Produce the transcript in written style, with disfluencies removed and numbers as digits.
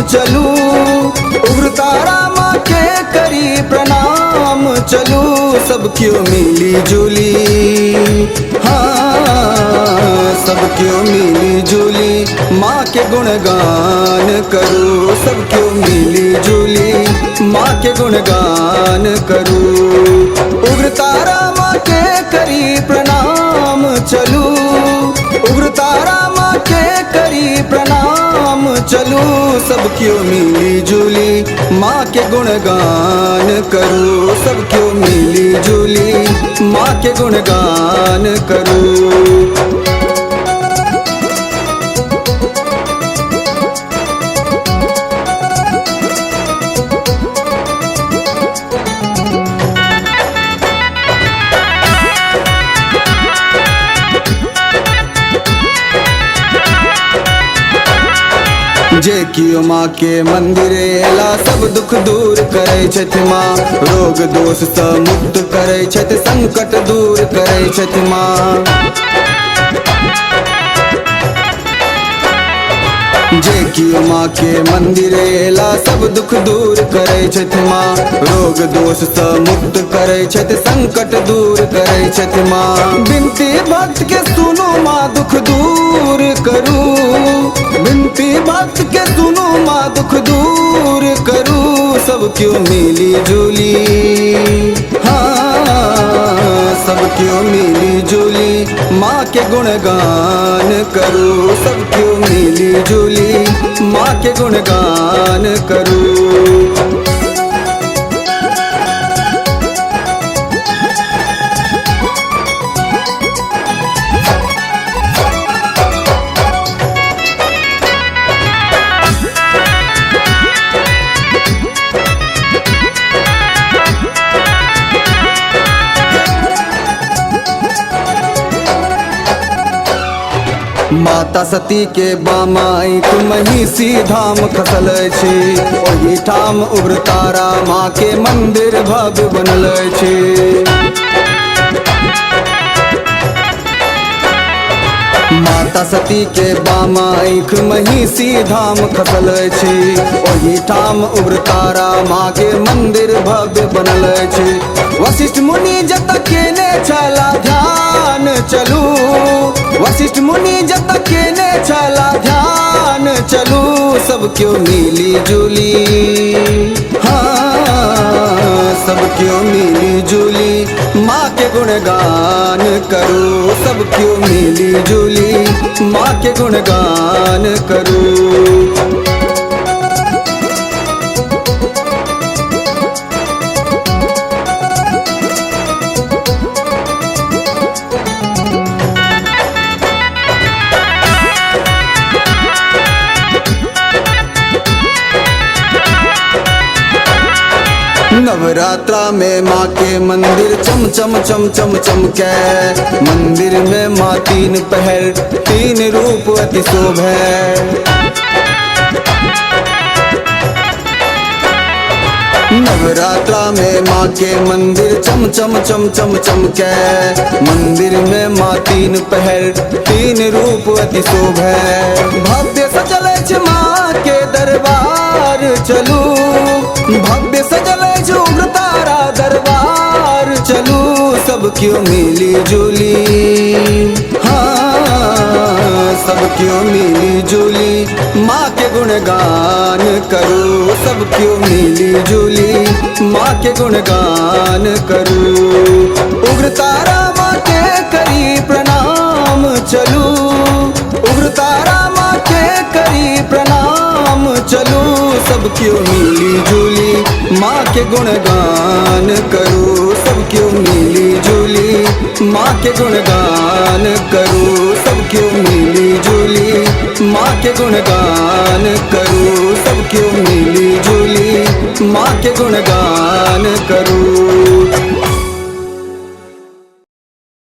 चलू, उग्रतारा माँ के करी प्रणाम चलू, सब क्यों मिली जुली, हाँ सब क्यों मिली जुली माँ के गुणगान करूँ, सब क्यों मिली जुली माँ के गुणगान करूँ। उग्रतारा माँ के करी प्रणाम चलू, उग्रतारा माँ के करी प्रणाम चलू, सब क्यों मिली जुली माँ के गुणगान करूँ, सब क्यों मिली जुली माँ के गुणगान करूँ। जे कियो माँ के मंदिर एला सब दुख दूर करे छथि माँ, रोग दोष से मुक्त करे छथि, संकट दूर करे छथि माँ। जे कियो माँ के मंदिर एला सब दुख दूर करे छथि माँ, रोग दोष से मुक्त करे छथि, संकट दूर करे छथि माँ। बिनती भक्त के सुनो माँ दुख दूर करू, बिनती भक्त के सुनो माँ दुख दूर करूँ, सब क्यों मिली जुली, हाँ सब क्यों मिली जुली माँ के गुणगान करूँ, सब क्यों मिली जुली माँ के गुणगान करूँ। माता सती के बामाई महिषी धाम खसल छी, ओही ठाम उग्रतारा माँ के मंदिर भव्य बनल छी। माता सती के बामाई महिषी धाम खसल छी, ओही ठाम उग्रतारा माँ के मंदिर भव्य बनल छी। वशिष्ठ मुनि जत केने छला ध्यान चलू, वशिष्ठ मुनि जत केने छला ध्यान चलू, सब क्यों मिली जुली, हाँ सब क्यों मिली जुली माँ के गुणगान करूँ, सब क्यों मिली जुली माँ के गुणगान करूँ। नवरात्रा में माँ के मंदिर चम चम चम चम चमकै, मंदिर में माँ तीन पहर तीन रूप अति शोभै। नवरात्रा में माँ के मंदिर चम चम चम चम चमकै, मंदिर में माँ तीन पहर तीन रूप अति शोभै। भव्य सजल छै माँ के दरबार चलू, भव्य सजल छै उग्रतारा दरबार चलू, सब क्यों मिली जुली, हाँ सब क्यों मिली जुली माँ के गुणगान करूँ, सब क्यों मिली जुली माँ के गुणगान करूँ। उग्रतारा माँ के करी प्रणाम चलू, उग्रतारा माँ के करी प्रणाम चलू, सब क्यों मिली जुली माँ के गुणगान करूँ, सब क्यों मिली जुली माँ के गुणगान करूँ, सब क्यों मिली जुली माँ के गुणगान करूँ, सब क्यों मिली जुली माँ के गुणगान करूँ।